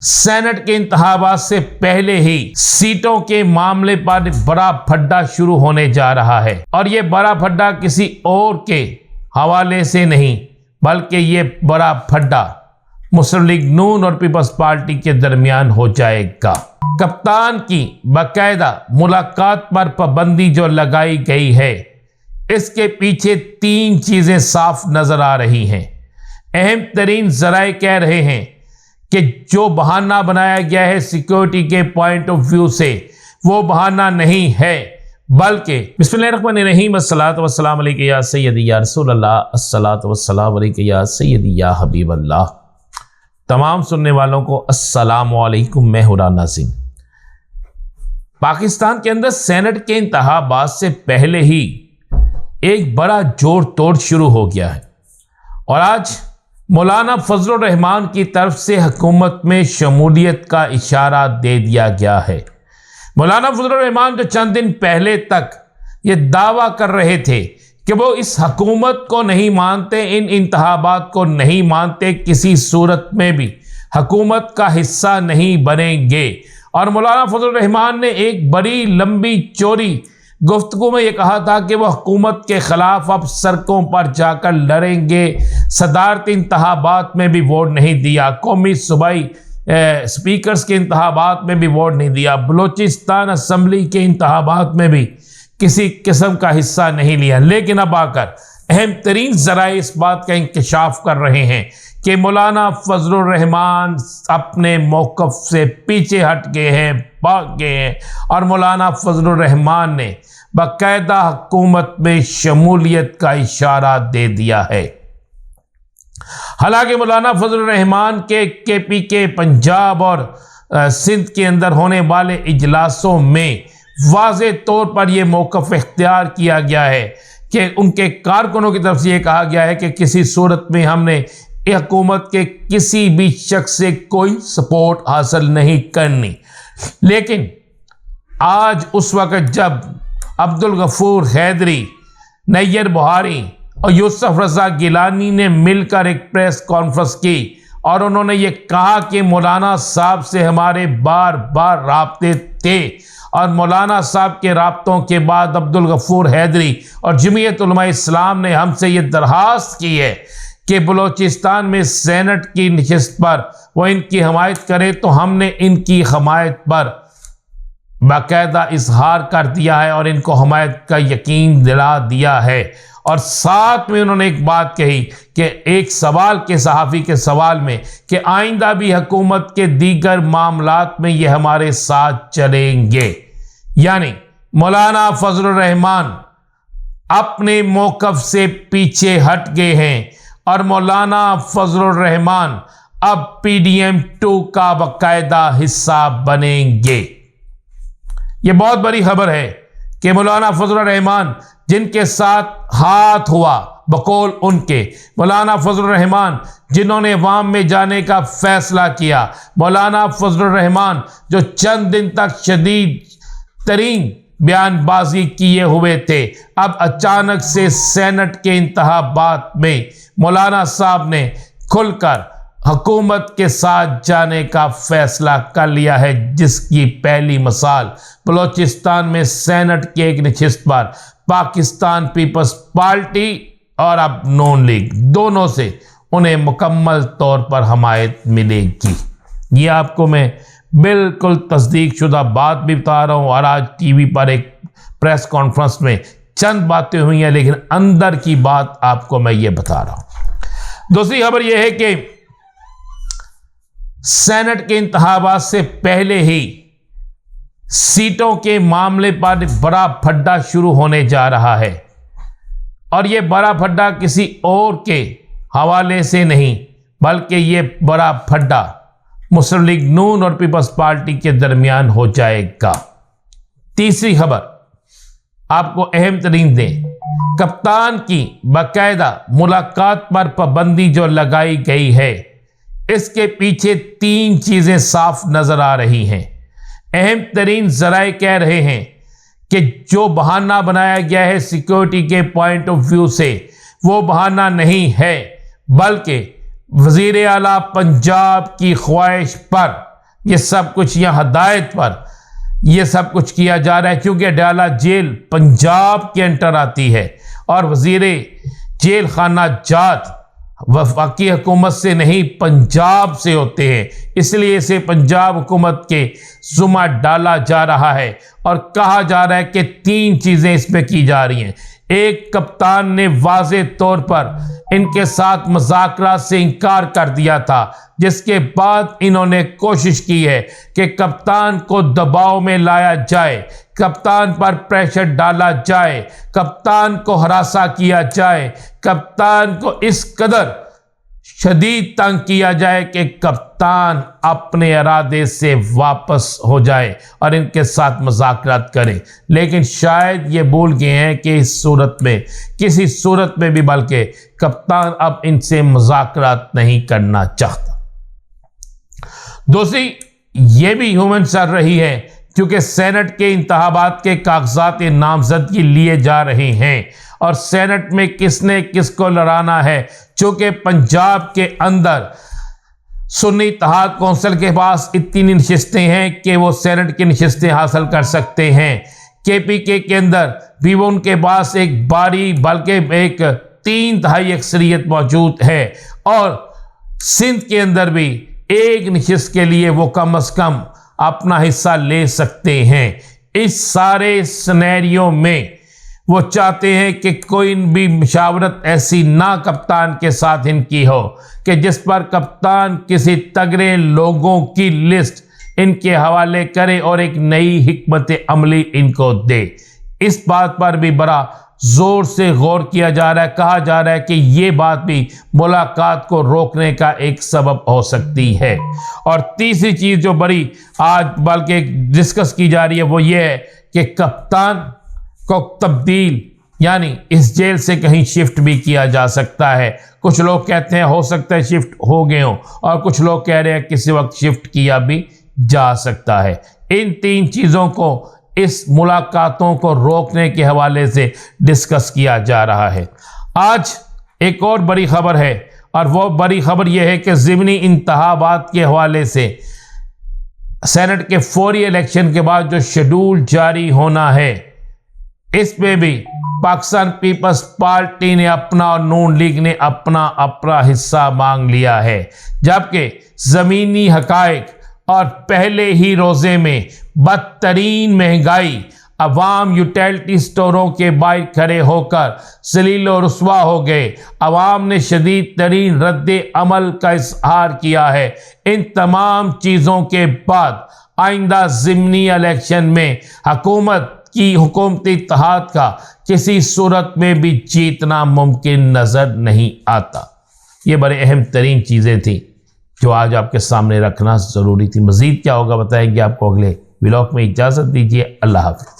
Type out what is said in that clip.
Senate के इंतखाबात से पहले ही सीटों के मामले पर बड़ा फड्डा शुरू होने जा रहा है और ये बड़ा फड्डा किसी और के हवाले से नहीं बल्कि ये बड़ा फड्डा मुस्लिम लीग नून और पीपल्स पार्टी के दरमियान हो जाएगा। कप्तान की बाकायदा मुलाकात पर पाबंदी जो लगाई गई है, इसके पीछे 3 चीजें साफ नजर आ रही हैं। अहम तरीन जराए कह रहे हैं कि जो बहाना बनाया गया है सिक्योरिटी के पॉइंट ऑफ व्यू से, वो बहाना नहीं है बल्कि बिस्मिल्लाहिर्रहमानिर्रहीम अस्सलातु वस्सलाम अलैका या सय्यदी या रसूल अल्लाह, अस्सलातु वस्सलाम अलैका या सय्यदी या हबीब अल्लाह। तमाम सुनने वालों को अस्सलाम वालेकुम, मैं हूं नाज़िम। पाकिस्तान के अंदर सेनेट के इंतखाबात से पहले ही एक बड़ा जोड़ तोड़ शुरू हो गया है और आज मौलाना फजलुर रहमान की तरफ से हुकूमत में शमूलियत का इशारा दे दिया गया है। मौलाना फजलुर रहमान जो चंद दिन पहले तक ये दावा कर रहे थे कि वो इस हुकूमत को नहीं मानते, इन इंतखाबात को नहीं मानते, किसी सूरत में भी हुकूमत का हिस्सा नहीं बनेंगे। और मौलाना फजलुर रहमान ने एक बड़ी लंबी चौड़ी गुफ्तगू में ये कहा था कि वह हुकूमत के खिलाफ अब सड़कों पर जाकर लड़ेंगे। सदारती इंतखाबात में भी वोट नहीं दिया, कौमी सूबाई स्पीकर्स के इंतखाबात में भी वोट नहीं दिया, बलूचिस्तान असम्बली के इंतखाबात में भी किसी किस्म का हिस्सा नहीं लिया। लेकिन अब आकर अहम तरीन ज़राए इस बात का इंकशाफ कर रहे हैं कि मौलाना फजलुर रहमान अपने मौक़िफ़ से पीछे हट गए हैं, भाग गए हैं और मौलाना फजलुर रहमान ने बाकायदा हुकूमत में शमूलियत का इशारा दे दिया है। हालांकि मौलाना फजलुर रहमान के केपी के पंजाब और सिंध के अंदर होने वाले इजलासों में वाज़े तौर पर यह मौक़िफ़ इख्तियार किया गया है कि उनके कारकुनों की तरफ से यह कहा गया है कि किसी सूरत में हमने हुकूमत के किसी भी शख्स से कोई सपोर्ट हासिल नहीं करनी। लेकिन आज उस वक़्त जब अब्दुल गफूर हैदरी, नैयर बुहारी और यूसुफ रज़ा गिलानी ने मिलकर एक प्रेस कॉन्फ्रेंस की और उन्होंने ये कहा कि मौलाना साहब से हमारे बार बार राब्ते थे और मौलाना साहब के राब्तों के बाद अब्दुल गफूर हैदरी और जमीयत उलमा इस्लाम ने हमसे ये दरख्वास्त की है कि बलूचिस्तान में सेनेट की नशिस्त पर वो इनकी हमायत करे, तो हमने इनकी हमायत पर बाकायदा इजहार कर दिया है और इनको हमायत का यकीन दिला दिया है। और साथ में उन्होंने एक बात कही कि एक सवाल के सहाफ़ी के सवाल में कि आइंदा भी हुकूमत के दीगर मामलात में ये हमारे साथ चलेंगे। यानी मौलाना फजलुर रहमान अपने मौक़िफ़ से पीछे हट गए हैं और मौलाना फजलुर रहमान अब PDM-2 का बाकायदा हिस्सा बनेंगे। ये बहुत बड़ी खबर है कि मौलाना फजलुर रहमान जिनके साथ हाथ हुआ बकौल उनके, मौलाना फजलुर रहमान जिन्होंने अवाम में जाने का फैसला किया, मौलाना फजलुर रहमान जो चंद दिन तक शदीद तरीन बयानबाजी किए हुए थे, अब अचानक से सेनेट के इंतखाबात में मौलाना साहब ने खुलकर हुकूमत के साथ जाने का फैसला कर लिया है, जिसकी पहली मिसाल बलूचिस्तान में सेनेट की एक नशिस्त पर पाकिस्तान पीपल्स पार्टी और अब नून लीग दोनों से उन्हें मुकम्मल तौर पर हमायत मिलेगी। ये आपको मैं बिल्कुल तस्दीक शुदा बात भी बता रहा हूँ और आज टीवी पर एक प्रेस कॉन्फ्रेंस में चंद बातें हुई हैं, लेकिन अंदर की बात आपको मैं ये बता रहा हूँ। दूसरी खबर यह है कि सेनेट के इंतखाबात से पहले ही सीटों के मामले पर बड़ा फड्डा शुरू होने जा रहा है और ये बड़ा फड्डा किसी और के हवाले से नहीं बल्कि ये बड़ा फड्डा मुस्लिम लीग नून और पीपल्स पार्टी के दरमियान हो जाएगा। तीसरी खबर आपको अहम तरीन दें, कप्तान की बाकायदा मुलाकात पर पाबंदी जो लगाई गई है, इसके पीछे 3 चीजें साफ नजर आ रही हैं। अहम तरीन ज़राए कह रहे हैं कि जो बहाना बनाया गया है सिक्योरिटी के पॉइंट ऑफ व्यू से, वो बहाना नहीं है बल्कि वज़ीर आला पंजाब की ख्वाहिश पर ये सब कुछ यहाँ हदायत पर ये सब कुछ किया जा रहा है, क्योंकि डाला जेल पंजाब के अंटर आती है और वजीरे जेल खाना जात वफाकी हुकूमत से नहीं पंजाब से होते हैं, इसलिए इसे पंजाब हुकूमत के जुम्मा डाला जा रहा है। और कहा जा रहा है कि 3 चीज़ें इसमें की जा रही हैं। एक, कप्तान ने वाज़े तौर पर इनके साथ मुज़ाकरात से इनकार कर दिया था, जिसके बाद इन्होंने कोशिश की है कि कप्तान को दबाव में लाया जाए, कप्तान पर प्रेशर डाला जाए, कप्तान को हरासा किया जाए, कप्तान को इस कदर शदीद तंग किया जाए कि कप्तान अपने इरादे से वापस हो जाए और इनके साथ मुज़ाकरात करें। लेकिन शायद ये भूल गए हैं कि इस सूरत में, किसी सूरत में भी, बल्कि कप्तान अब इनसे मुज़ाकरात नहीं करना चाहता। दूसरी ये भी ह्यूमन चल रही है, क्योंकि सेनेट के इंतखाबात के कागजात नामजदगी लिए जा रहे हैं और सेनेट में किसने किसको लड़ाना है। चूँकि पंजाब के अंदर सुन्नी इत्तेहाद कौंसिल के पास इतनी नशिस्तें हैं कि वो सेनेट की नशिस्तें हासिल कर सकते हैं। KPK के अंदर भी वो उनके पास एक बारी बल्कि एक 3/3 अक्सरियत मौजूद है और सिंध के अंदर भी एक नशिस्त के लिए वो कम अज़ कम अपना हिस्सा ले सकते हैं। इस सारे सिनेरियो में वो चाहते हैं कि कोई भी मुशावरत ऐसी ना कप्तान के साथ इनकी हो कि जिस पर कप्तान किसी तगड़े लोगों की लिस्ट इनके हवाले करे और एक नई हिकमत अमली इनको दे। इस बात पर भी बड़ा जोर से गौर किया जा रहा है। कहा जा रहा है कि ये बात भी मुलाकात को रोकने का एक सबब हो सकती है। और तीसरी चीज़ जो बड़ी आज बल्कि डिस्कस की जा रही है वो ये है कि कप्तान को तब्दील यानी इस जेल से कहीं शिफ्ट भी किया जा सकता है। कुछ लोग कहते हैं हो सकता है शिफ्ट हो गए हों और कुछ लोग कह रहे हैं किसी वक्त शिफ्ट किया भी जा सकता है। इन 3 चीज़ों को इस मुलाकातों को रोकने के हवाले से डिस्कस किया जा रहा है। आज एक और बड़ी खबर है और वो बड़ी खबर यह है कि ज़िमनी इंतखाबात के हवाले से सेनेट के फौरी इलेक्शन के बाद जो शेड्यूल जारी होना है इसमें भी पाकिस्तान पीपल्स पार्टी ने अपना और नून लीग ने अपना हिस्सा मांग लिया है, जबकि ज़मीनी हकायक और पहले ही रोज़े में बदतरीन महंगाई, अवाम यूटिलिटी स्टोरों के बाहर खड़े होकर जलील और रुस्वा हो गए। अवाम ने शदीद तरीन रद्द अमल का इजहार किया है। इन तमाम चीज़ों के बाद आइंदा ज़िमनी इलेक्शन में हुकूमत की हुकूमती इत्तेहाद का किसी सूरत में भी जीतना मुमकिन नज़र नहीं आता। ये बड़े अहम तरीन चीज़ें थी जो आज आपके सामने रखना ज़रूरी थी। मज़ीद क्या होगा बताएंगे आपको अगले व्लॉग में। इजाज़त दीजिए, अल्लाह हाफ़िज़।